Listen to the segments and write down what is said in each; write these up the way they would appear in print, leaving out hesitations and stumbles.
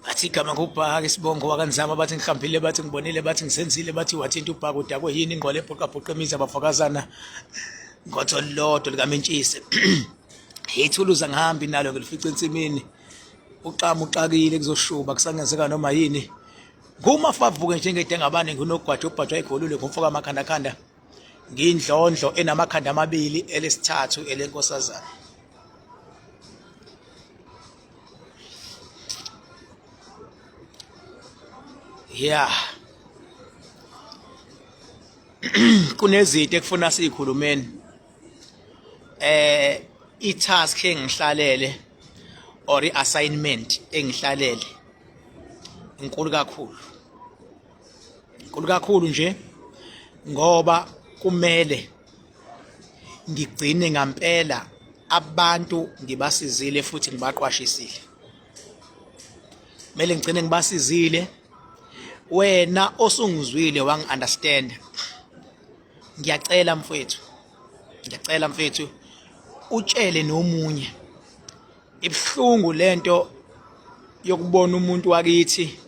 bathi igama ngubhaka isibongo wakanzama bathi ngihambile bathi ngibonile bathi ngisenzile bathi wathinta ubhaka udakwe yini ingqole ebhoqabhoqa imizi abafakazana ngotho lodwa likamentshisi ithuluza ngihambi nalo ngilifica ensimini uqama uqakile kuzoshuba kusangenzeka noma yini ngumafavuke njengede ngabane nginogwaja ubhajwa igolule ngomfoka amakhanda ngindlondlo enamakhanda amabili elesithathu elenkosazana. Kunezinto ekufuna sikhulumeni i-task engihlalele or i-assignment engihlalele inkulu kakhulu nje ngoba kumele ngigcine ngampela abantu ngibasizile futhi ngibaqwashisile. Kumele ngigcine ngibasizile. Wena osungizwile wangi-understand, ngiyacela mfethu utshele nomunye. Ibhlungu lento yokubona umuntu wakithi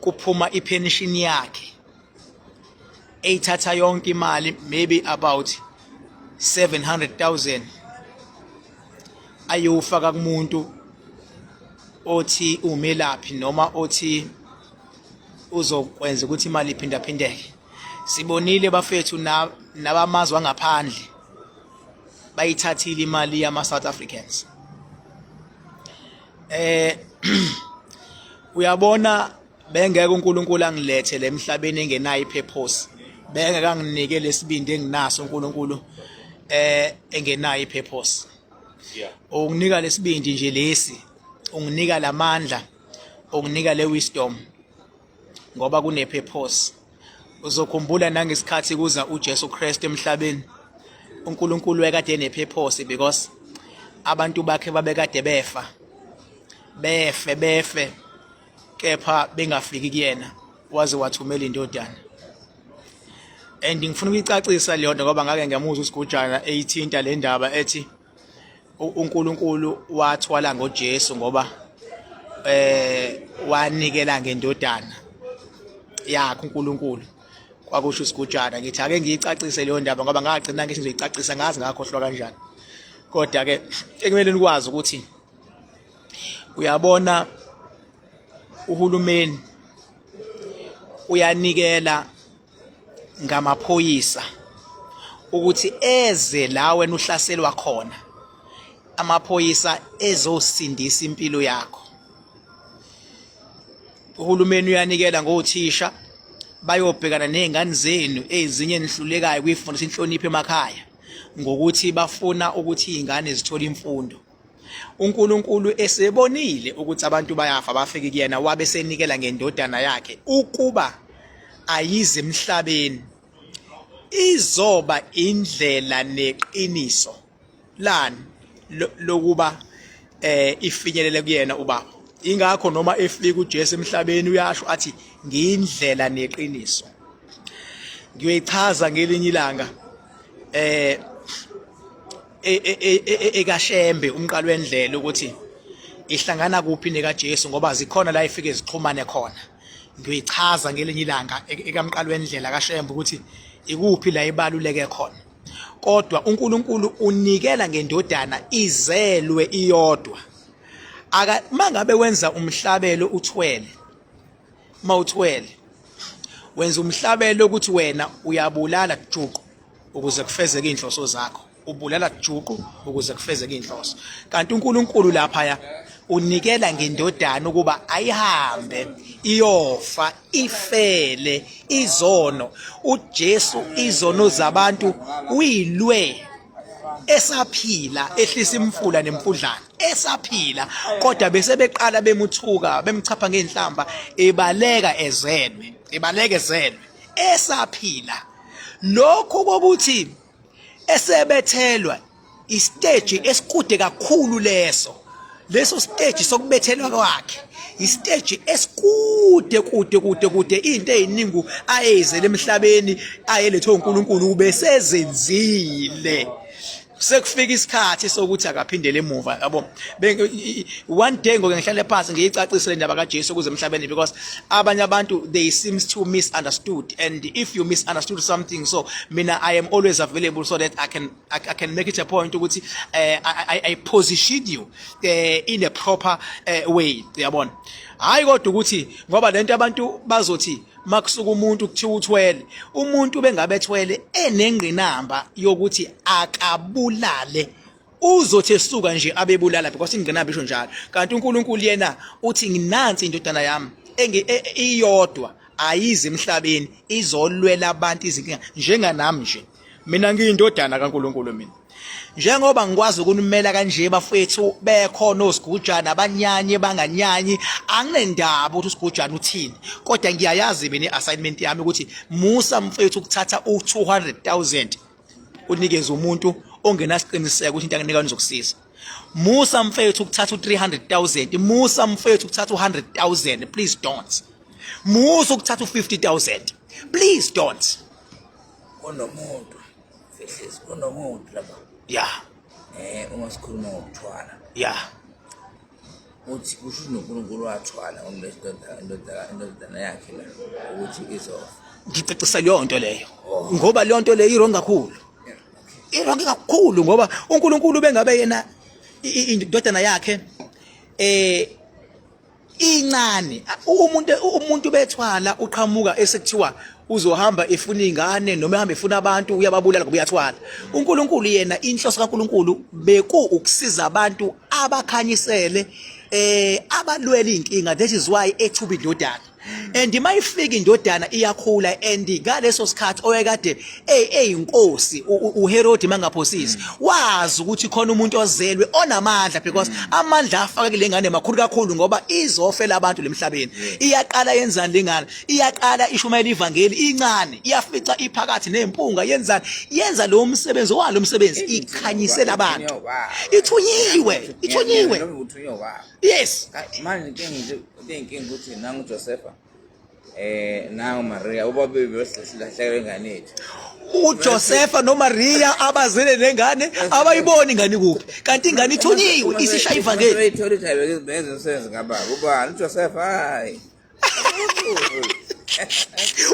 kuphuma ipension yakhe eyithatha yonke imali, maybe about 700,000 ayofaka kumuntu othi umelaphi noma othi uzokwenza ukuthi imali iphindaphindeke. Sibonile bafethu nabamazwe angaphandle bayithathile imali yama South Africans. Uyabona bengeke uNkulunkulu angilethele emhlabeni engenayo ipurpose, bengeke anginike lesibindi enginaso uNkulunkulu engenayo ipurpose. Unginika lesibindi nje lesi, unginika lamandla, unginika le wisdom ngoba kune purpose. Uzokhumbula nangesikhathi kuza uJesu Kristu emhlabeni, uNkulunkulu ekade ene purpose because abantu bakhe babekade befe kepha bengafiki kuyena waze wathumela indodana. And ngifuna ukuyicacisa le nto ngoba ngake ngiyamuzwa uSigujana eyithinta le ndaba ethi uNkulunkulu wathwala ngoJesu ngoba wanikela ngendodana yakhe uNkulunkulu. Kwakusho uSigujana. Ngithi ake ngiyicacise leyo ndaba ngoba ngagcina ngithi ngizoyicacisa ngazi ngakhohlwa kanjani. Kodwa ke ekumele nikwazi ukuthi uyabona uhulumeni uyanikela ngamaphoyisa ukuthi eze la wena uhlaselwa khona, amaphoyisa ezosindisa impilo yakho. Uhulumeni uyanikela ngothisha bayobhekana nezingane zenu ezinye nihlulekayo kuyifundisa inhlonipho emakhaya ngokuthi bafuna ukuthi izingane zithole imfundo. uNkulunkulu esebonile ukuthi abantu bayafa bafike kuyena, wabe senikela ngendodana yakhe ukuba ayize emhlabeni izoba indlela neqiniso lani lokuba ifinyelele kuyena ubaba. Ingakho noma efika uJesu emhlabeni uyasho athi ngindlela neqiniso. Ngiyoyichaza ngelinye ilanga ekashembe umqalo wendlela ukuthi ihlangana kuphi nekaJesu ngoba zikhona la ifike zixhumane khona. Ngiyoyichaza ngelinye ilanga ekamqalo wendlela kashembe ukuthi ikuphi la ibaluleke khona. Kodwa uNkulunkulu unikela ngendodana izelwe iyodwa. Mangabe wenza umhlabelo uthwele, mawuthwele wenza umhlabelo ukuthi wena uyabulala juqu ukuze kufezeke inhloso zakho, ubulala juqu ukuze kufezeke inhloso. Kanti uNkulunkulu lapha unikela ngendodana ukuba ayihambe iyofa ifele izono. uJesu izono zabantu uyilwe esaphila, ehlisa imfula nemfudlana esaphila, kodwa bese beqala bemuthuka bemchapha ngenhlamba ebaleka ezelwe esaphila. Lokho kokuthi esebethelwa istage esikude kakhulu leso stage sokubethelwa kwakhe istage esikude kude into eziningi ayezele emhlabeni ayelethe uNkulunkulu ubesezenzile. Sekufika isikhathi sokuthi akaphindele emuva yabo. One day ngoke ngihlale phansi ngiyicacisele indaba kaJesu kuze emhlabeni, because abanye abantu they seems to misunderstood, and if you misunderstood something, so mina I am always available so that I can make it a point ukuthi I position you in a proper way yabona. Hayi kodwa ukuthi ngoba lento abantu bazothi makusuka umuntu kuthiwa uthwele, umuntu bengabe ethwele enengqinamba yokuthi akabulale, uzothi esuka nje abebulala because ingqinamba isho njalo. Kanti uNkulunkulu yena uthi nginansi indodana yami iyodwa ayize emhlabeni izolwela abantu izinkinga njenganami nje. Mina ngiyindodana kaNkulunkulu mina. Njengoba ngikwazi ukunimela kanje bafethu bekhona osigujana abanyanye banganyanyi, anginendaba ukuthi usigujana uthini, kodwa ngiyayazi mina iassignment yami ukuthi musa mfethu ukuthatha u200,000 unikeze umuntu ongenasiqiniseko ukuthi into anginika izokusiza. Musa mfethu ukuthatha u300,000, musa mfethu ukuthatha u100,000, please don't. Musa ukuthatha u50,000, please don't. Onomuntu fihlisi onomuntu lapha. Yeah. Uma sikhuluma ngokuthwala. Yeah. Uthi kusho uNkulunkulu wathwala indodana yakhe la ukuthi izofa. Ngicecisa leyo nto leyo. Ngoba leyo nto leyo irong kakhulu. Irong kakhulu ngoba uNkulunkulu bengabe yena indodana yakhe incane. Umuntu bethwala uqhamuka esekuthiwa uzohamba efuna ingane noma ehamba efuna abantu uyababulala ngoba uyathwala. uNkulunkulu yena inhloso kaNkulunkulu beku ukusiza abantu abakhanyisele abalwela inkinga. That is why ethuba indodana. And mayifika indodana iyakhula, and ngaleso sikhathi oyekade eyinkosi uHerodi mangaphosisi wazi ukuthi khona umuntu ozelwe onamandla, because amandla afaka kule ngane makhulu kakhulu ngoba izofela abantu lemhlabeni. Iyaqala yenzani lengane, iyaqala ishumayela ivangeli incane, iyafica iphakathi nempunga yenzani, yenza lo msebenzi walo msebenzi ikhanyisela abantu. Ithunyiwe. Yes. Manje inkinga ukuthi nangu Josepha nangu Maria ubabe besilahlekelwe ingane yethu. uJosepha noMaria abazele nengane abayiboni ingane kuphi, kanti ingane ithunyiwe isishaya ivangeli. Ithole ithayiwe benze umsebenzi ngababa ubani uJosepha hayi.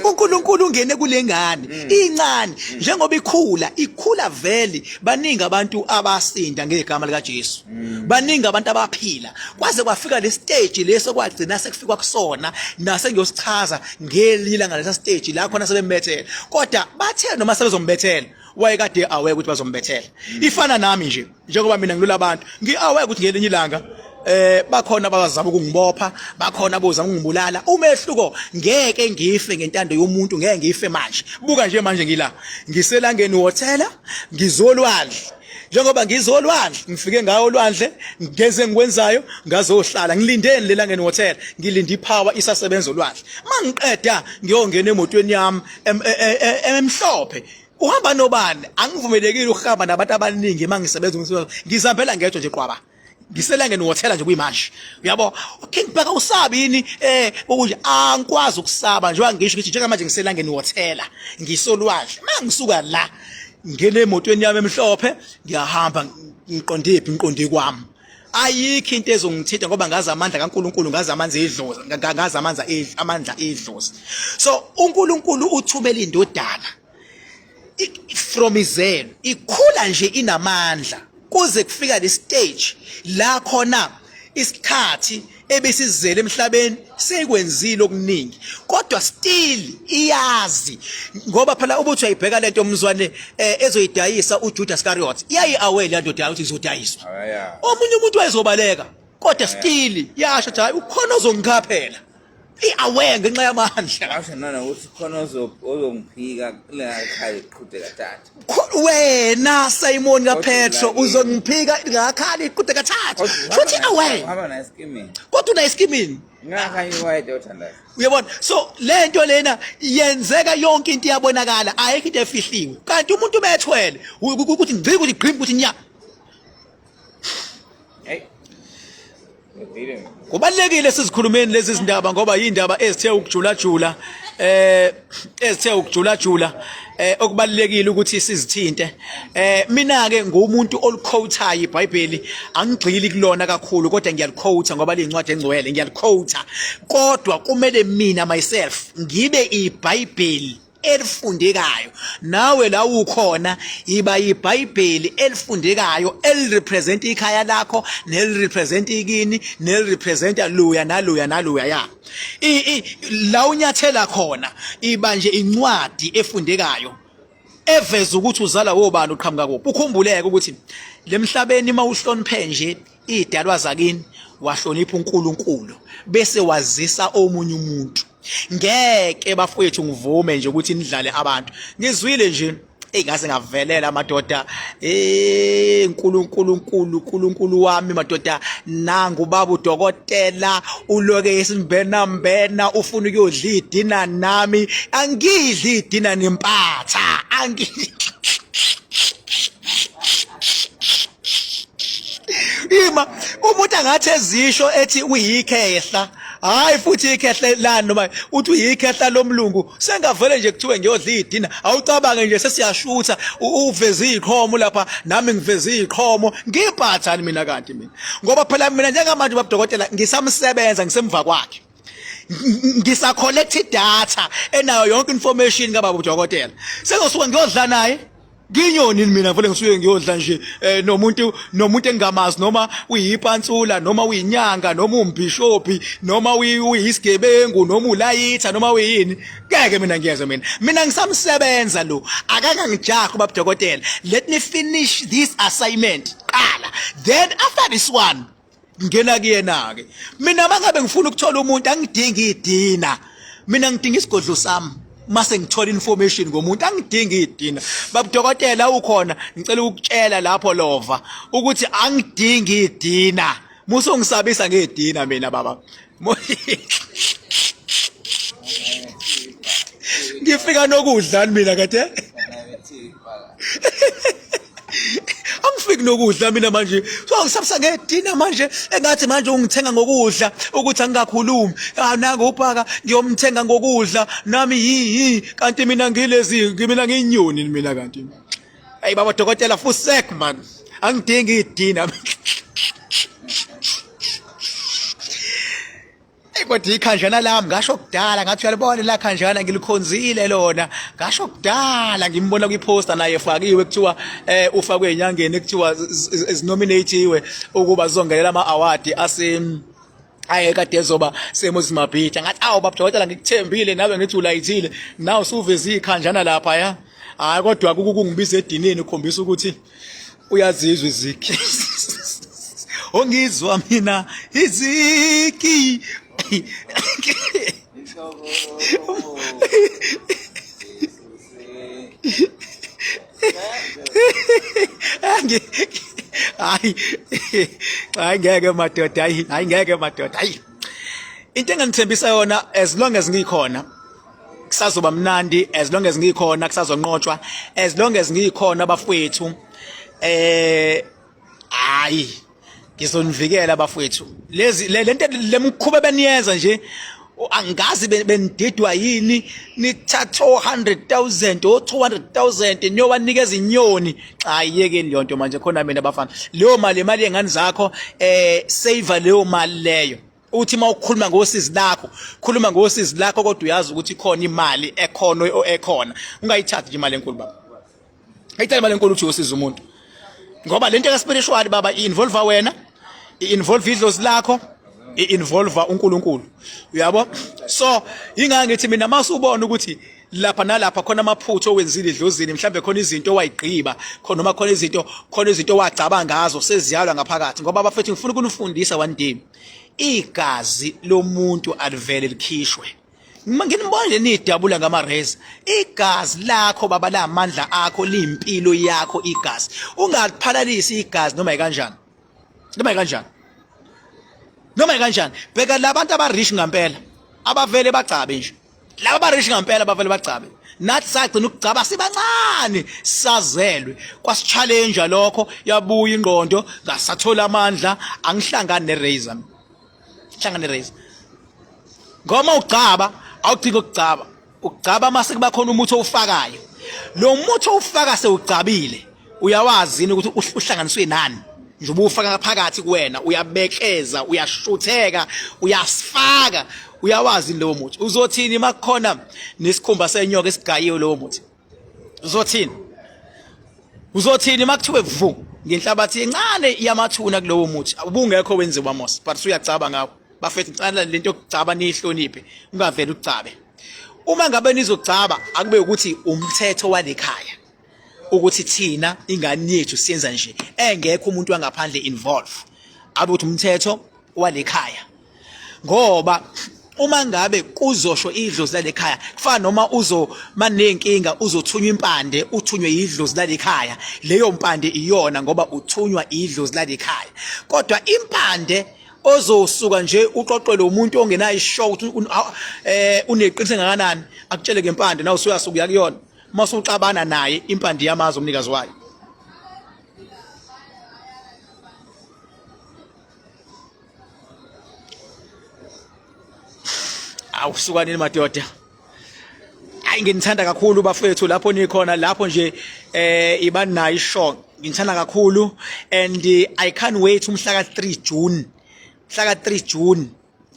uNkulunkulu ungene kule ngane incane njengoba ikhula vele. Baningi abantu abasinda ngegama lika Jesu, baningi abantu abaphila kwaze kwafika le stage leso kwagcina sekufika kusona nase ngiyosichaza ngelila ngalesa stage la khona sebembethela, kodwa bathe noma sebezombethela wayekade aweke ukuthi bazombethela. Ifana nami nje njengoba mina ngilula abantu ngiaweke ukuthi ngelinye ilanga bakhona abazama ukungibopha, bakhona abozama ukungibulala. Umehluko ngeke ngife ngentando yomuntu, ngeke ngife manje. Buka nje manje ngila ngiselangeni hothela ngizolwandle. Njengoba ngizolwandle ngifike ngayo olwandle ngeze ngikwenzayo ngazohlala ngilindeni lelangeni hothela, ngilinde ipower isasebenza olwandle. Mangiqeda ngiyongena emotweni yami emhlophe. Uhamba nobani? Angivumelekile ukuhamba nabantu abaningi mangisebenza umsebenzi. Ngizihambela ngedwa nje qwaba. Ngiselangeni hothela nje kuyimanje. Uyabo? King bheka usabini ukuthi angikwazi ukusaba njengoba ngisho ukuthi njengamanje ngiselangeni hothela ngisolwandle. Mangisuka la ngene emotweni yami emhlophe ngiyahamba ngiqonde kwami. Ayikho into ezongithinta ngoba ngazi amandla kaNkulunkulu, ngazi amanzi edlozi, ngazi amandla edlozi. So uNkulunkulu uthumela indodana from izelo ikhula nje inamandla kuze kufika le stage la khona isikhathi ebesizele emhlabeni sekwenzile okuningi, kodwa still iyazi ngoba phela ubuthi uyayibheka lento umzwane ezoyidayisa uJudas Iscariot yayi aware lento ndoda ukuthi izodayiswa. Omunye umuntu wayezobaleka kodwa still yasho ukuthi hayi ukhona ozongikhaphela. Aware ngenxa yamandla. Asho nana ukuthi khona ozongiphika lengakhali iqhude kathathu. Wena Simon kaPetro uzongiphika ngakhali iqhude kathathu. Futhi aware. Hamba na skimming. Kodwa una skimming. Ngakhanyi wayede othandayo. Uyabona? So lento lena yenzeka yonke into iyabonakala, ayikho into efihliwe. Kanti umuntu bethwele ukuthi ngicike ukuthi gqim ukuthi nya. Hey. kubalekile sizikhulumeni lezi zindaba ngoba indaba ezithe ukujula okubalekile ukuthi sizithinte. Mina ke ngumuntu oluquotayo iBhayibheli, angigxili kulona kakhulu kodwa ngiyaliquota ngoba liyincwadi engcwele, ngiyaliquota. Kodwa kumele mina myself ngibe iBhayibheli elifundekayo. Nawe la ukhona iba iBhayibheli elifundekayo, elirepresenta ikhaya lakho, nelirepresenta ikini, nelirepresenta luya naluya ya. La unyathela khona iba nje incwadi efundekayo eveza ukuthi uzala wobani uqhamuka kuphi. Ukhumbuleke ukuthi lemhlabeni mawuhloniphe nje idalwa zakini, wahlonipha uNkulunkulu bese wazisa omunye umuntu. Ngeke bafowethu ngivume nje ukuthi nidlale abantu. Ngizwile nje ngase ngavelela madoda, uNkulunkulu wami madoda, nangu baba udokotela uloke yesimbena ufuna ukuyodla idina nami, angidli idina nempatha, ima umuntu angathi ezisho ethi uyikhehla, hayi futhi ikhehla lani noma uthi uyikhehla lomlungu, sengavele nje kuthiwe ngiyodla idina. Awucabange nje sesiyashutha uveze iqhomo lapha nami ngiveze iqhomo, ngiphathani mina kanti mina, ngoba phela mina njengamanje babudokotela ngisamsebenza, ngisemva kwakhe, ngisa collect data enayo yonke information kababa udokotela. Sengosuka ngiyodla naye nginyoni mina vele ngisuke ngiyodla nje nomuntu engamazi, noma uyiphantsula, noma uyinyanga, noma umbishophi, noma uyisigebengu, noma ulayitha, noma uyini. Ngeke mina ngiyeze mina ngisamsebenza lo, akanga ngijaha ubaba dokotela. Let me finish this assignment qala, then after this one ngena kuyena ke. Mina mangabe ngifuna ukuthola umuntu angidingi idina, mina ngidinga isigodlo sami. Mase ngithola information ngomuntu, angidingi idina. Baba dokotela ukhona, ngicela ukutshela lapho lova ukuthi angidingi idina. Muso ungisabisa ngedina mina baba. Ngifika nokudlani mina kade. Angifiki nokudla mina manje, so ngisabisa ngedina manje, engathi manje ungithenga ngokudla ukuthi angikakhulumi. Nanga uphaka ngiyomthenga ngokudla nami kanti mina mina ngiyinyoni mina kanti. Hey baba dokotela fusek man, angidingi idina. Kodwa ikhanjana lami ngasho kudala ngathi uyalibona la khanjana ngilikhonzile lona, ngasho kudala ngimbona kwiposter naye efakiwe kuthiwa ufakwe enyangeni ekuthiwa izinominatiwe ukuba zongelela ama-award kade ezoba semozimabhitha. Ngathi awu baba dokotela ngikuthembile, nawe ngithi ulayithile, nawe usuveze ikhanjana lapha ya. Hayi kodwa kungibiza edinini ukhombisa ukuthi uyazizwa iziki. Ongizwa mina iziki. Hayi ngeke madoda, hayi ngeke madoda. Into engangithembisa yona, as long as ngikhona kusazoba mnandi, as long as ngikhona kusazonqotshwa, as long as ngikhona bafowethu hayi ngizonivikela bafowethu. Lento lemkhuba beniyenza nje, angazi benididwa yini nithatha 100,000 o 200,000 niyobanikeza inyoni. Hayi yekeni leyo nto manje, khona mina bafana leyo mali yengane zakho, save leyo mali leyo. Uthi mawukhuluma ngosizi lakho, khuluma ngosizi lakho kodwa uyazi ukuthi khona imali ekhona. Ungayithathi nje imali enkulu baba, ayithatha imali enkulu uthi usiza umuntu, ngoba lento ka spiritual baba involve wena, involve idlozi lakho, involve uNkulunkulu, uyabo. So ingake ngithi mina masubona ukuthi lapha nalapha khona amaphutho owenzile idlozini, mhlambe khona izinto wayigqiba, khona noma khona izinto wacabanga ngazo seziyalwa ngaphakathi. Ngoba bafethu ngifuna ukunifundisa one day, igazi lomuntu alivele likhishwe. Nginibona nidabula ngamareza. Igazi lakho baba la amandla akho, liyimpilo yakho igazi. Ungaphalalisi igazi noma ikanjani. Noma ikanjani. Bheka labantu abarish ngempela, abavele bagcabe nje. Laba abarish ngempela abavele bagcabe. Nathi sagcina ukugcaba sibancane, sazelwe. Kwasi-challenge lokho, yabuya ingqondo, ngasathola amandla, angihlangani nerazor. hlangane raise ngoma ugcaba awucika ukugcaba ugcaba mase kuba khona umuthi owufakayo lo muthi owufaka sewugcabile uyawazi yini ukuthi uhlanganiswe nani nje ubufaka phakathi kuwena uyabekeza uyashutheka uyasifaka uyawazi lo muthi uzothini makukhona nesikhumba senyoka esigayiwe lo muthi uzothini makuthiwe vu ngenhlabathi encane yamathuna kulowo muthi ubungekho wenziwa mos but uyacaba ngawo bafethu ncane lento yokucaba nihloniphe ungavela ucabe uma ngabe nizocaba akube ukuthi umthetho walekhaya ukuthi thina ingane yethu siyenza nje engekho umuntu wangaphandle involve abe ukuthi umthetho walekhaya ngoba uma ngabe kuzosho idlozi lalekhaya kufana noma manenkinga uzothunywa impande uthunywe idlozi lalekhaya leyo mpande iyona ngoba uthunywa idlozi lalekhaya kodwa impande ozosuka nje uqoqele umuntu ongenayo ishow ukuthi uneqiniso ngakanani akutshele ngempande nawe usuyasuka yakuyona mase uxabana naye impande yamazi umnikazi wayo awusukanini madoda hayi nginithanda kakhulu bafethu lapho nikhona lapho nje ibani nayo ishow ngithanda kakhulu and I can't wait umhla ka 3 June mhla ka 3 June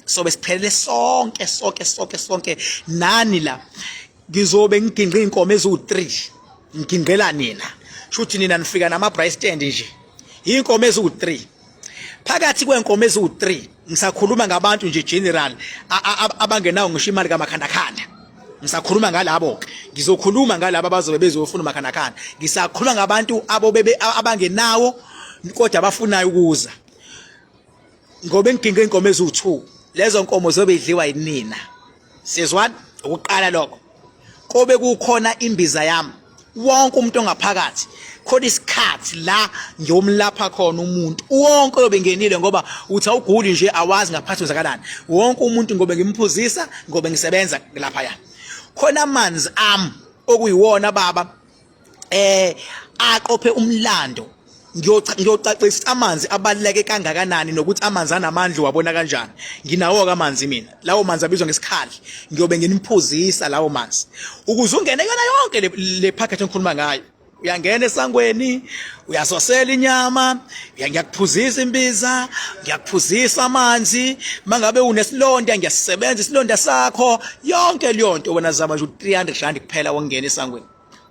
sobe siphelele sonke nani la ngizobe ngiginqe inkomo ezu3 ngingqela nina shuthi nina nifika nama price stand nje inkomo ezu3 phakathi kwenkomo ezu3 ngisakhuluma ngabantu nje general abangenawo ngisho imali kamakhandakhanda ngisakhuluma ngalabo ngizokhuluma ngalabo abazobe bezofuna umakhandakhanda ngisakhuluma ngabantu abangenawo kodwa abafunayo ukuza ngobe ngiginqe inkomo ezu2 lezo nkomo zobe idliwa yinina sizwana ukuqala lokho kobe kukhona imbiza yami wonke umuntu ongaphakathi khona isikhathi la ngiyomlapha khona umuntu wonke obengenile ngoba uthi awuguli nje awazi ngaphathi uzakalana wonke umuntu ngobe ngimphuzisa ngobe ngisebenza lapha ya khona amanzi okuyiwona baba aqophe umlando ngiyocacisa amanzi abaluleke kangakanani nokuthi amanzi anamandla wabona kanjani nginawo ke amanzi mina lawo manzi abizwa ngesikhali ngiyobe nginimphuzisa lawo manzi ukuze ungene yona yonke le package engikhuluma ngayo uyangena esangweni uyasosela inyama ngiyakuphuzisa imbiza ngiyakuphuzisa amanzi mangabe unesilonda ngiyasisebenza isilonda sakho yonke leyo nto wena zama nje 300 rand kuphela wongena esangweni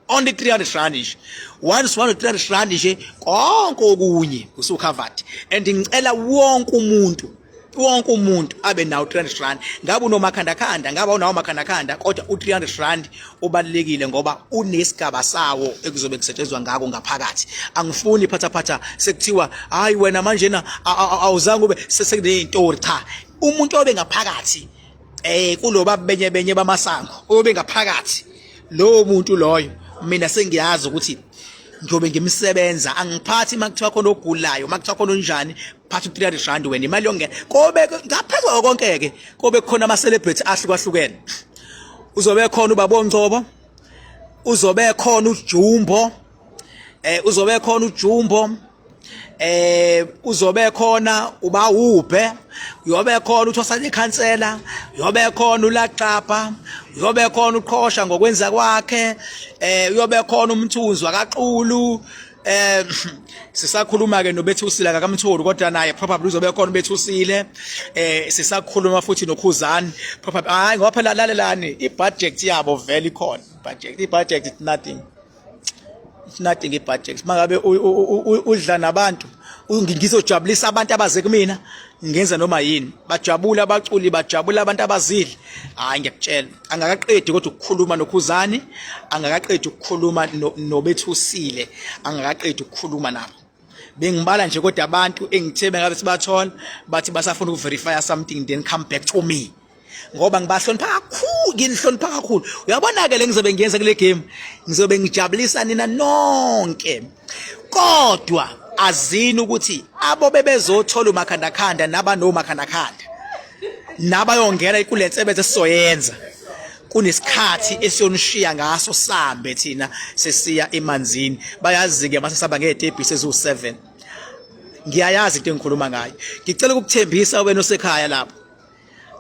only 300 rand nje once 300 rand nje konke okunye usucovered and ngicela wonke umuntu abe nawo 300 rand ngabe unomakhandakhanda ngabe unawo makhandakhanda kodwa u300 rand ubalekile ngoba unesigaba sawo ekuzobe kusetshenzwa ngako ngaphakathi angifuni phatha sekuthiwa hayi wena manje na awuzange ube sekuneyintori cha umuntu obe ngaphakathi kuloba benye bamasango obe ngaphakathi lo muntu loyo mina sengiyazi ukuthi njobe ngimsebenza angiphathi makuthiwa khona ogulayo makuthiwa khona onjani phatha 300 rand wena imali yongena kobe ngaphezulu konke ke kobe khona ama celebrity ahlukahlukene uzobe khona ubaba Ngcobo uzobe khona uJumbo uzobe khona uJumbo uzobe khona uba uphe uyobe khona uthosana ikhansela uyobe khona ulaqapha uyobe khona uqhosha ngokwenza kwakhe uyobe khona umthunzi wakaXulu sisakhuluma ke nobethusile kaMthulu kodwa naye probably uzobe khona ubethusile sisakhuluma futhi noKhuzani probably hayi ngoba phela lalelani ibudget yabo vele ikhona ibudget is nothing ibudget mangabe udla nabantu ngizojabulisa abantu abaze kumina ngenza noma yini bajabula abaculi bajabula abantu abazidla hayi ngiyakutshela angakaqedi kodwa ukukhuluma noKhuzani angakaqedi ukukhuluma nobethusile angakaqedi ukukhuluma nabo bengibala nje kodwa abantu engithebe ngabe sibathola bathi basafuna ukuverify something then come back to me ngoba ngibahlonipha kakhulu nginihlonipha kakhulu uyabona ke le ngizobe ngiyenza kule game ngizobe ngijabulisa nina nonke kodwa azini ukuthi abo bebezothola umakhandakhanda nabanomakhandakhanda nabayongena kulensebenzo esizoyenza kunesikhathi esiyonishiya ngaso sambe thina sesiya emanzini bayazi ke masesaba ngedebhisi ezu7 ngiyayazi into engikhuluma ngayo ngicela ukukuthembisa wena osekhaya lapho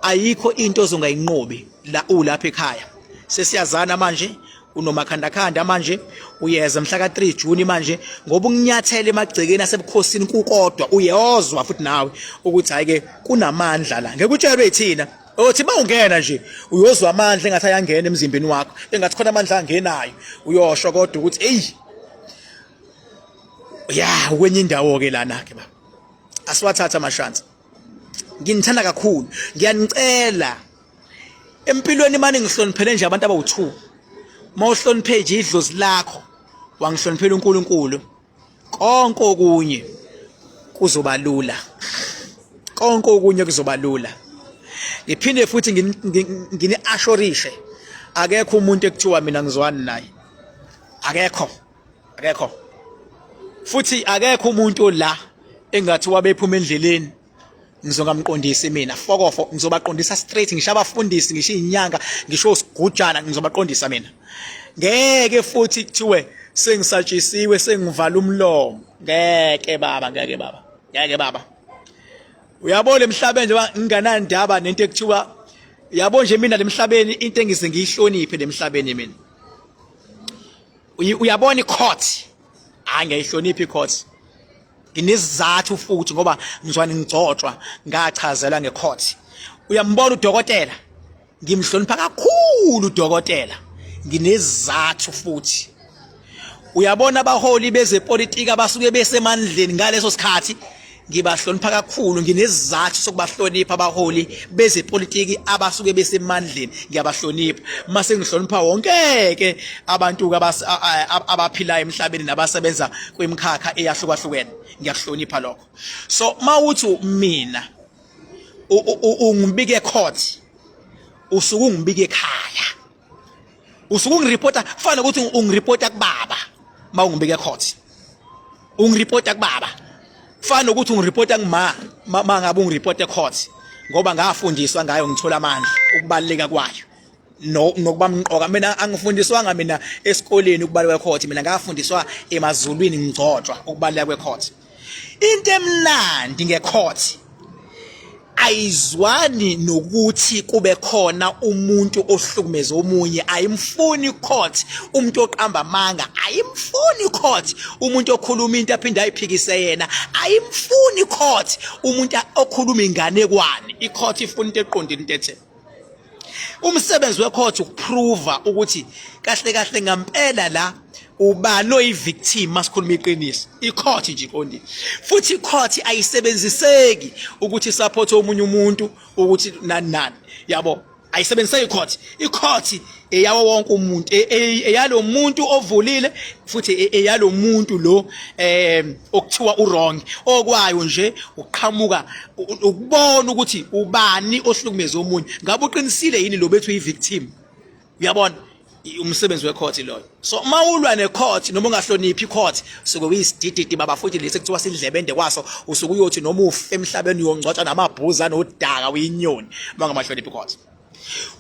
ayikho into ozongayinqobi la ulapha ekhaya. Sesiyazana manje, unomakhandakhanda manje, uyeza mhla ka3 June manje, ngoba unginyathele emagcekeni asebukhosini kukodwa uyezwa futhi nawe ukuthi hayike kunamandla la. Ngeke utshelwe ithina othi mawungena nje uyozwa amandla engathi ayangena emzimbeni wakho, engathi khona amandla angenayo, uyosho kodwa ukuthi hey ya kwenye indawo ke lana ke baba. Asiwathatha amashansi. Nginithanda kakhulu, ngiyanicela empilweni manje ngihloniphele nje abantu abawu2. Mawuhloniphe nje idlozi lakho, wangihloniphela uNkulunkulu, konke okunye kuzoba lula. Konke okunye kuzoba lula. Ngiphinde futhi ngini-assurishe, akekho umuntu ekuthiwa mina ngizwani naye. Akekho. Futhi akekho umuntu la engathi wabephuma endleleni ngizongamqondisi mina. Fokofo ngizobaqondisa straight, ngisho abafundisi, ngisho inyanga, ngisho usigujana ngizobaqondisa mina. Ngeke futhi kuthiwe sengisatshisiwe sengivala umlomo. Ngeke baba. Uyabona emhlabeni njengoba nginganandaba nento ekuthiwa yabo nje mina lemhlabeni into engize ngiyihloniphe lemhlabeni mina. Uyabona icourt, angiyihloniphi icourt. Nginezizathu futhi ngoba ngizwana ngigcotshwa ngachazelwa ngecourt. Uyambona udokotela, ngimhlonipha kakhulu udokotela, nginezizathu futhi. Uyabona abaholi bezepolitiki abasuke besemandleni ngaleso sikhathi, ngibahlonipha kakhulu, nginezizathu sokubahlonipha abaholi bezepolitiki abasuke besemandleni, ngiyabahlonipha. Mase ngihlonipha wonke ke abantu abaphila emhlabeni nabasebenza kwemikhakha eyahlukahlukene, ngiyakuhlonipha lokho. So mawuthi mina ungibike court, usuke ungibike ekhaya, usuke ungireport, kufanele ukuthi ungireport kubaba. Mawungibike court ungireport kubaba, kufanele ukuthi ungireport ngima mangabe ungireport ecourt, ngoba ngafundiswa ngayo, ngithola amandla ukubaleka kwayo nokuba mqoka. Mina angifundiswanga mina esikoleni ukubaleka kwecourt, mina ngafundiswa emazulwini ngigcotshwa ukubaleka kwecourt. Into emnandi ngecourt ayizwani nokuthi kube khona umuntu ohlukumeza omunye. Ayimfuni icourt umuntu oqamba amanga, ayimfuni icourt umuntu okhuluma into aphinda ayiphikise yena, ayimfuni icourt umuntu okhuluma inganekwane. Icourt ifuna into eqondile, into ethe. Umsebenzi wecourt ukuprove ukuthi kahle ngempela la ubani oyivictim masikhuluma iqiniso. Icourt nje iqondile. Futhi icourt ayisebenziseki ukuthi support omunye umuntu ukuthi nani. Yabo, ayisebenziseki icourt. Icourt eyawo wonke umuntu, eyalo muntu ovulile, futhi eyalo muntu lo okuthiwa uwrong. Okwayo nje uqhamuka ukubona ukuthi ubani ohlukumeza omunye. Ngabe uqinisile yini lo bethu uyivictim? Uyabona? Umsebenzi wecourt loyo. So mawulwa necourt noma ungahloniphi icourt, suke uyisidididi baba, futhi lesi kuthiwa sindlebe ende kwaso, usuke uyothi noma ufe emhlabeni uyongcotshwa namabhuza nodaka uyinyoni mangamahloniphi icourt.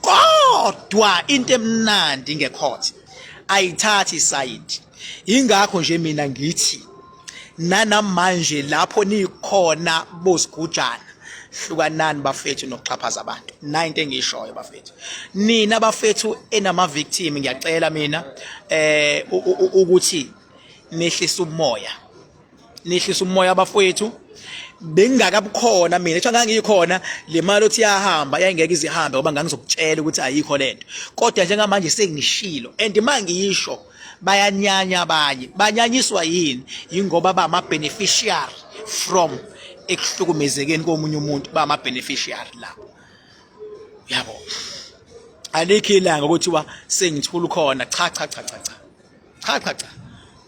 Kodwa into emnandi ngecourt ayithathi side. Ingakho nje mina ngithi nanamanje lapho nikhona bosigujana, hlukanani bafethu nokuxhaphaza abantu. Into engiyishoyo bafethu, nina bafethu enama victim, ngiyacela mina ukuthi nehlisa umoya bafethu. Bengingakabukhona mina, ethi ngangiyikhona le mali othi yahamba yayingeke izihambe ngoba ngangizokutshela ukuthi ayikho lento. Kodwa njengamanje sengishilo, and mangiyisho bayanyanya abanye. Banyanyiswa yini? Yingoba ba ama beneficiary from ekuhlukumezekeni komunye umuntu, ba ama beneficiary lapho. Yabo, alikho ilanga ukuthiwa sengithula khona, cha.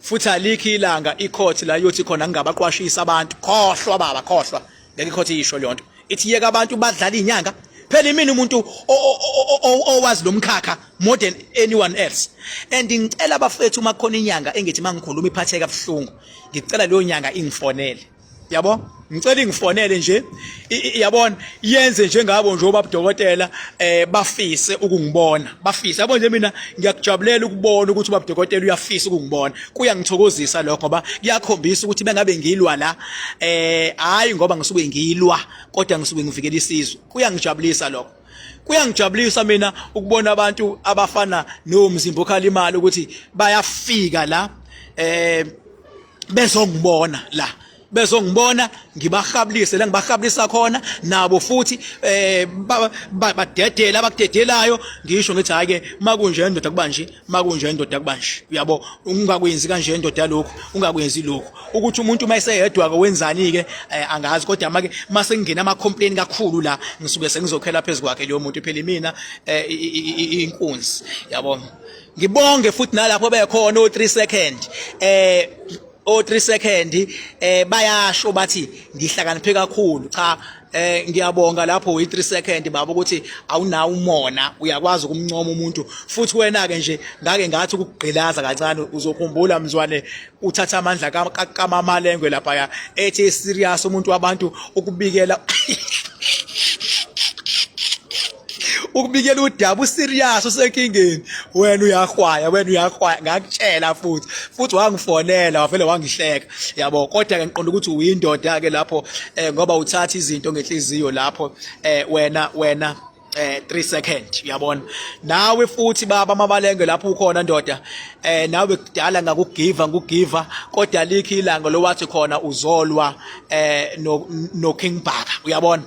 Futhi alikho ilanga icourt la yothi khona ngingabaqwashisa abantu. Khohlwa baba, khohlwa. Ngeke icourt isho le nto. Ithi yeka abantu badlala inyanga. Phela imini umuntu owazi lo mkhakha more than anyone else. And ngicela abafethu uma khona inyanga engithi mangikhuluma iphatheka kabuhlungu, ngicela leyo nyanga ingifonele. Yabo? ngicela ngifonele nje yabona yenze njengabo nje obabudokotela bafise ukungibona bafise yabo nje mina ngiyakujabulela ukubona ukuthi ubabudokotela uyafisa ukungibona kuyangithokozisa lokho ngoba kuyakhombisa ukuthi bengabe ngilwa la hayi ngoba ngisuke ngilwa kodwa ngisuke ngivikela isizwe kuyangijabulisa lokho kuyangijabulisa mina ukubona abantu abafana nomzimba okhalimali ukuthi bayafika la bezongibona la bezongibona ngibahabilise la ngibahabilisa khona nabo futhi badedela abakudedelayo ngisho ngithi hayi ke makunje indoda kubanje makunje indoda kubanje uyabo ungakwenzi kanje indoda lokho ungakwenzi lokho ukuthi umuntu mayiseyedwa ke wenzani ke angazi kodwa make mase ngingena ama complaint kakhulu la ngisuke sengizokhela phezulu kwakhe leyo muntu phela mina inkunzi yabo ngibonge futhi nalapho bekhona o3 second o3 second bayasho bathi ngihlakaniphe kakhulu cha ngiyabonga lapho u3 second baba ukuthi awunawo umona uyakwazi ukumncoma umuntu futhi wena ke nje ngake ngathi ukugqilaza kancane uzokhumbula mzwane uthatha amandla kaMama Lengwe lapha ya ethi serious umuntu wabantu ukubikela ukubikela udaba userious usenkingeni wena uyahwaya ngakutshela futhi wangifonela wavele wangihleka yabo kodwa ke ngiqonda ukuthi uyindoda ke lapho ngoba uthatha izinto ngenhliziyo lapho wena 3 second uyabona nawe futhi baba amabalenge lapho ukhona ndoda nawe kudala ngakugiva kodwa likho ilanga lowathi khona uzolwa no King Baka uyabona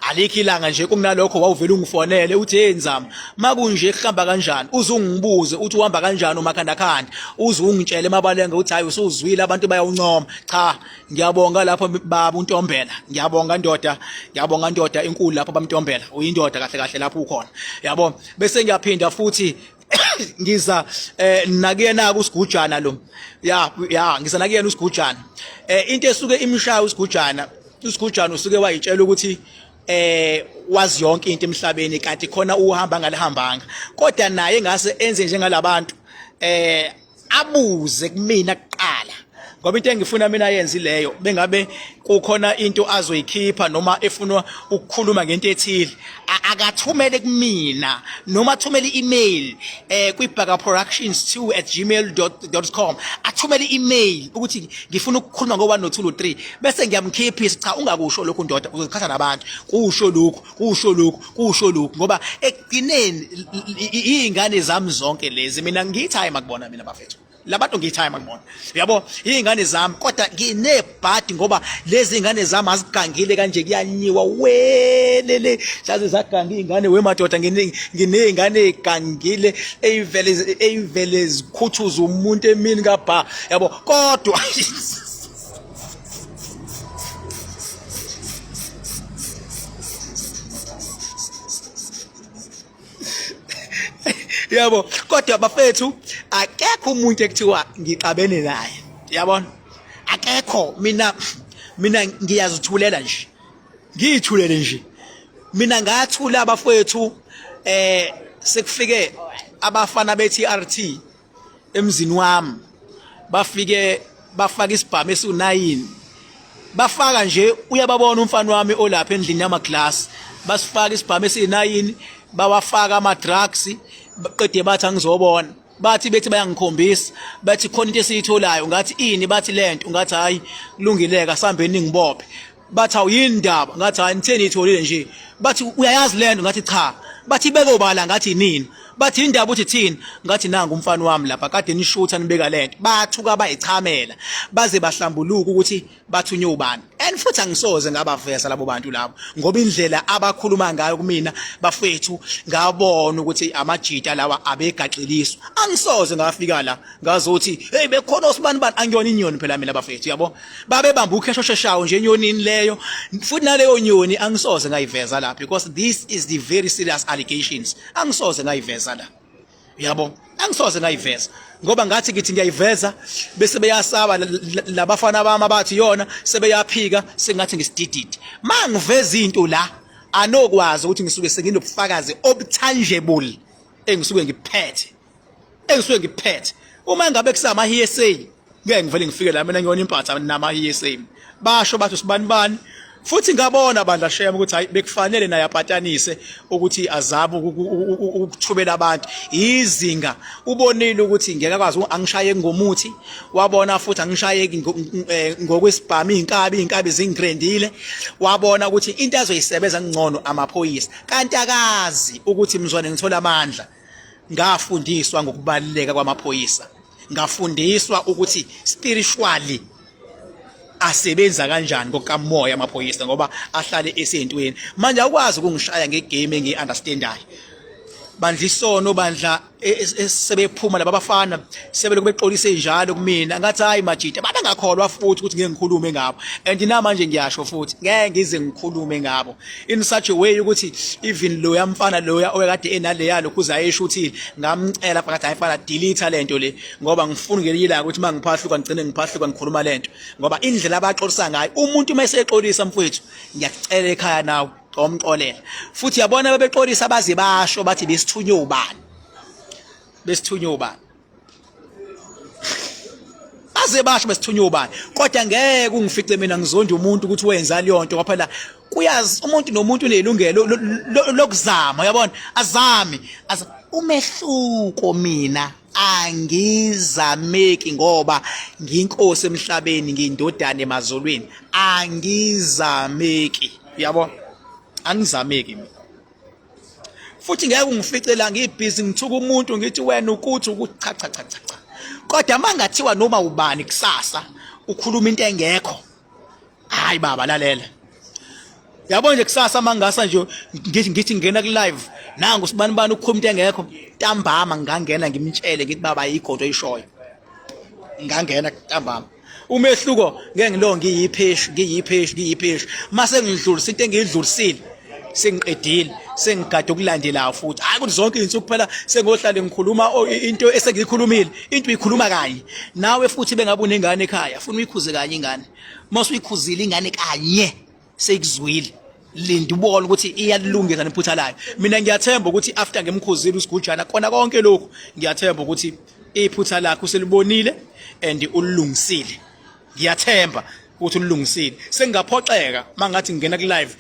alikho ilanga nje kunalokho wawuvela ungifonele uthi hey Nzama makunje kuhamba kanjani uzungibuze uthi uhamba kanjani umakhandakhanda uzungitshele emabalenge uthi hayi usuzwile abantu bayawuncoma cha ngiyabonga lapho baba uNtombela ngiyabonga ndoda enkulu lapho bamntombela uyindoda kahle kahle lapho ukhona yabo bese ngiyaphinda futhi ngiza nakuyena uSigujana lo ya ngiza nakuyena uSigujana into esuke imshaya uSigujana usuke wayitshela ukuthi wazi yonke into emhlabeni kanti khona uhamba ngalihambanga kodwa naye ngase enze njengalabantu abuze kumina kuqala ngoba into engifuna mina yenzi leyo bengabe kukhona into azoyikhipha noma efuna ukukhuluma ngento ethile akathumele kumina noma athumele i-email kwibhakaproductions2@gmail.com athumele i-email ukuthi ngifuna ukukhuluma ngo1 no2 no 3 bese ngiyamkhiphisa cha ungakusho lokho ndoda uzokhatha nabantu kusho lokho ngoba ekugcineni izingane zami zonke lezi mina ngithi hayi makubona mina bafethu labantu ngiyithaya makubona yabo izingane zami kodwa nginebhadi ngoba lezi ingane zami azigangile kanje kuyanyiwa welele hlaze zaganga izingane wemadoda nginezingane egangile eyivele zikhuthuza umuntu emini kabha yabo kodwa yabo kodwa bafethu akekho umuntu ekuthiwa ngixabene naye yabona akekho mina ngiyazithulela nje ngiyithulele nje mina ngathula abafethu sekufike abafana beTRT emzini wami bafike bafaka isibhamu esu9 bafaka nje uyababona umfana wami olapha endlini yamaglass basifaka isibhamu esi9 bawafaka ama drugs qede bathi angizobona bethi bayangikhombisa bathi khona into esiyitholayo ngathi ini bathi lento ngathi hayi kulungileka sambeni ngibophe bathi awuyini indaba ngathi hayi nitheni itholile nje bathi uyayazi lento ngathi cha bathi bekobala ngathi nini bathi indaba uthi thini ngathi nanga umfana wami lapha kade nishutha nibeka lento bathuka bayichamela baze bahlambuluka ukuthi bathunywe ubani and futhi angisoze ngabaveza labo bantu labo ngoba indlela abakhuluma ngayo kumina bafethu ngabona ukuthi amajita lawa abegaxiliswa angisoze ngafika la ngazothi hey bekhona osibani bani angiyona inyoni phela mina bafethu yabo babe bamba ukhesho sheshawo nje enyonini leyo futhi naleyo nyoni angisoze ngayiveza lapha because this is the very serious allegations angisoze ngayiveza la yabo angisoze ngayiveza ngoba ngathi ngithi ngiyayiveza bese beyasaba labafana bami abathi yona sebeyaphika sengathi ngisidididi mangiveza into la anokwazi ukuthi ngisuke senginobufakazi obtangible engisuke ngiphethe uma ngabe kusama hearsay ngeke ngivele ngifike la mina ngiyona impatha nama hearsay basho bathi sibani futhi ngabona bandla shema ukuthi hayi bekufanele naye apatanise ukuthi azabe ukuthubela abantu izinga ubonile ukuthi ngeke akwazi angishaye ngomuthi wabona futhi angishaye ngokwesibhami inkabi zingrendile wabona ukuthi into azoyisebenza ngcono amaphoyisa kanti akazi ukuthi mzwane ngithola amandla ngafundiswa ngokubaluleka kwamaphoyisa ngafundiswa ukuthi spiritually asebenza kanjani ngokamoya amaphoyisa ngoba ahlale esentweni manje akwazi ukungishaya ngegame engiunderstandayo bandla isono bandla sebephuma laba bafana sebeloko beqolise njalo kumina ngathi hayi majita babangakholwa futhi ukuthi ngeke ngikhulume ngabo and namanje ngiyasho futhi ngeke ngize ngikhulume ngabo in such a way ukuthi even lo yamfana loya oyekade enaleya lokhu uzayisho uthini ngamcela phakathi ayifana delete lento le ngoba ngifuna ngelila ukuthi mangiphahluka ngicine ngiphahluka ngikhuluma lento ngoba indlela abaxolisa ngayo umuntu mayeseqolisa mfowethu ngiyakucela ekhaya nawe omxolela futhi yabona bebeqolisa baze basho bathi besithunywe ubani baze basho besithunywe ubani kodwa ngeke ungifice mina ngizonda umuntu ukuthi wenza leyo nto ngoba kuyazi umuntu nomuntu unelungelo lokuzama yabona azami umehluko mina angizameki ngoba nginkosi emhlabeni ngindodana emazulwini angizameki yabo angizameki futhi ngeke ungifice la ngibhizi ngithuka umuntu ngithi wena ukuthi cha kodwa mangathiwa noma ubani kusasa ukhuluma into engekho hayi baba lalela yabo nje kusasa mangasa nje ngithi ngena ku live nangu sibani ukukhuluma into engekho ntambama ngangena ngimtshele ngithi baba ayikho into oyishoyo ngangena ntambama umehluko ngeke ngilo ngiyipheshi mase ngidlulisa into engidlulisile sengiqedile sengigade ukulandelayo futhi hayi kuthi zonke izinsuku phela sengohlale ngikhuluma into esengikhulumile into uyikhuluma kanye nawe futhi bengabe unengane ekhaya ufuna uyikhuze kanye ingane mase uyikhuzile ingane kanye sekuzwile linda ubona ukuthi iyalungisa nephutha layo mina ngiyathemba ukuthi after ngemkhuzile usigujana kona konke lokhu ngiyathemba ukuthi iphutha lakho uselibonile and ulungisile ngiyathemba ukuthi ulungisile sengingaphoxeka mangathi ngingena ku live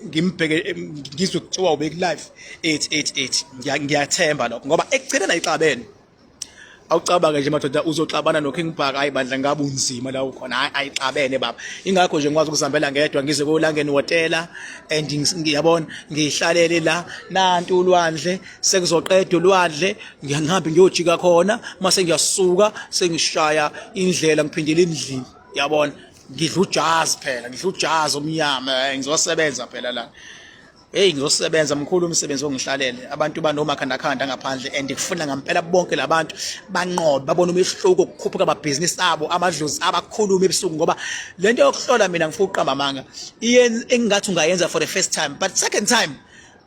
ngimbheke ngizwe kuthiwa ube ku live 888 ngiyathemba lokho ngoba ekugcineni ayixabene awucabanga nje madoda uzoxabana noKingBhaka hayi bandla ngabe unzima la ukhona ayixabene baba ingakho nje ngikwazi ukuzihambela ngedwa ngize kolangeni hotela and ngiyabona ngihlalele la nantu ulwandle sekuzoqedwa ulwandle ngihambe ngiyojika khona mase ngiyasuka sengishaya indlela ngiphindela endlini yabona ngidla ujazz phela ngidla ujazz omnyama ngizosebenza phela la ngizosebenza mkhulu umsebenzi ongihlalele abantu banomakhandakhanda ngaphandle and ngifuna ngampela bonke labantu banqobe babona umehluko ukukhuphuka amabhizinisi abo amadlozi abakhuluma ebusuku ngoba lento yokuhlola mina ngifuna uqamba amanga engathi ungayenza for the first time but second time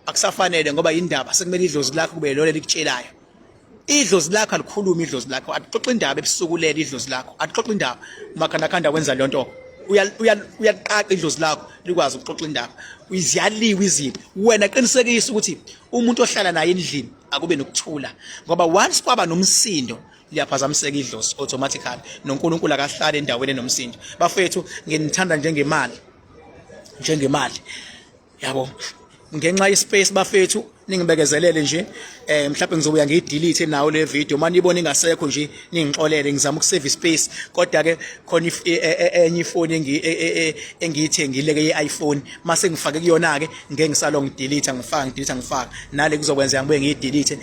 akusafanele ngoba indaba sekumele idlozi lakho kube lolo likutshelayo idlozi lakho alikhuluma idlozi lakho axoxa indaba ebusukulela idlozi lakho axoxa indaba umakhandakhanda wenza le nto uyaqaqa idlozi lakho likwazi ukuxoxa indaba uziyaliwe izinto wena qinisekisa ukuthi umuntu ohlala naye endlini akube nokuthula ngoba once kwaba nomsindo liyaphazamiseka idlozi automatically noNkulunkulu akahlala endaweni enomsindo bafethu nginithanda njengemali yabo ngenxa yespace bafethu ningibekezelele nje mhlawumbe ngizobuya ngiyidelete nawo le video manje ibona ingasekho nje ningixolele ngizama ukusave space kodwa ke khona enye ifoni engiyithengile ke iPhone mase ngifake kuyona ke ngeke ngisalo ngidelete ngifaka nale kuzokwenza ngibuye ngiyidelete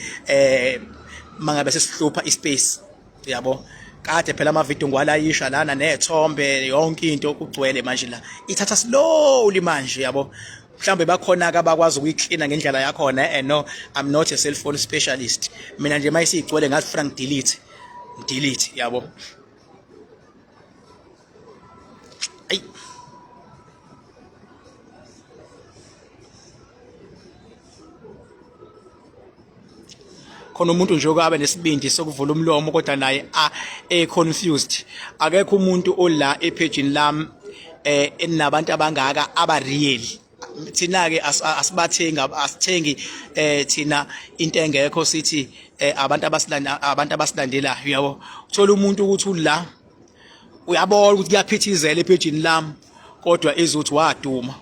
mangabe sesihlupha ispace yabo kade phela ama video ngwalayisha lana nethombe yonke into kugcwele manje la ithatha slowly manje yabo mhlambe bakhona ke abakwazi ukuyiklina ngendlela yakhona and no I'm not a cell phone specialist mina nje mayisigcwele ngathi frank delete yabo ay khona umuntu nje okabe nesibindi sokuvula umlomo kodwa naye confused akekho umuntu ola epagini lami enabantu abangaka aba real thina ke asithengi thina into engekho sithi abantu abasilandelayo yabo uthola umuntu ukuthi ula uyabona ukuthi kuyaphithizela epagini lami kodwa izuthi waduma.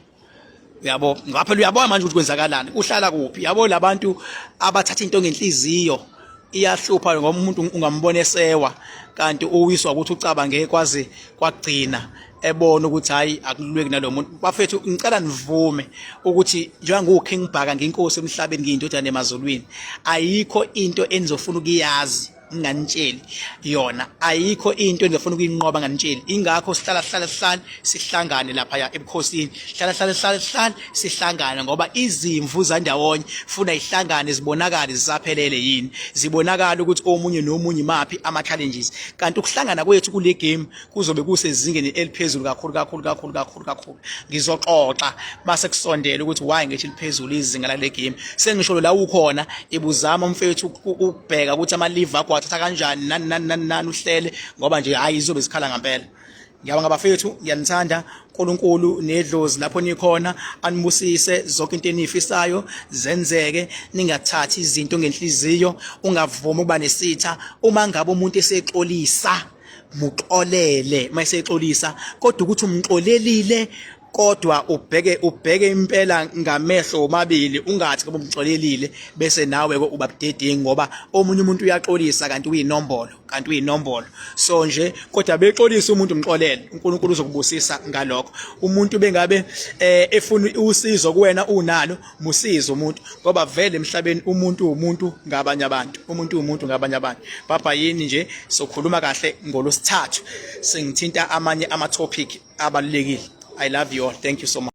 Yabo ngaphela uyabona manje ukuthi kwenzakalani, uhlala kuphi. Yabo labantu abathatha into ngenhliziyo iyahlupha ngoba umuntu ungambona esewa kanti uwiswa ukuthi ucabange kwaze kwagcina ebona ukuthi hayi akululeki nalomuntu. Bafethu ngicela nivume ukuthi njengoba nguKing Bhaka nginkosi emhlabeni ngiyindodana emazulwini, ayikho into enizofuna ukuyazi nganitsheli yona, ayikho into engifuna ukuyinqoba nganitsheli. Ingakho sihlala sihlangane lapha ebukhosini, sihlala sihlangane ngoba izimvu zandawonye funa ihlangane zibonakale zisaphelele yini, zibonakala ukuthi omunye nomunye imaphi ama challenges. Kanti ukuhlangana kwethu kule game kuzobe kusezingeni eliphezulu kakhulu. Ngizoxoxa base kusondela ukuthi why ngithi liphezulu izinga lale game. Sengisho la ukhona ibuzama umfethu ukubheka ukuthi ama live akho athatha kanjani nani uhlele ngoba nje hayi izobe zikhala ngempela. Ngiyabonga bafethu, ngiyanithanda. uNkulunkulu nedlozi lapho nikhona anibusise zonke into enifisayo zenzeke. Ningathathi izinto ngenhliziyo, ungavumi ukuba nesitha. Uma ngabe umuntu esexolisa muxolele mayesexolisa, kodwa ukuthi umxolelile kodwa ubheke impela ngamehlo omabili, ungathi ngoba umxolelile bese nawe uba budedengu ngoba omunye umuntu uyaxolisa kanti uyinombolo. So nje kodwa bexolisa umuntu umxolele, uNkulunkulu uzokubusisa ngalokho. Umuntu bengabe efuna usizo kuwena unalo, musize umuntu ngoba vele emhlabeni umuntu ngabanye abantu. Papa yini nje sokhuluma kahle ngolosithathu sengithinta amanye ama topic abalulekile. I love you all. Thank you so much.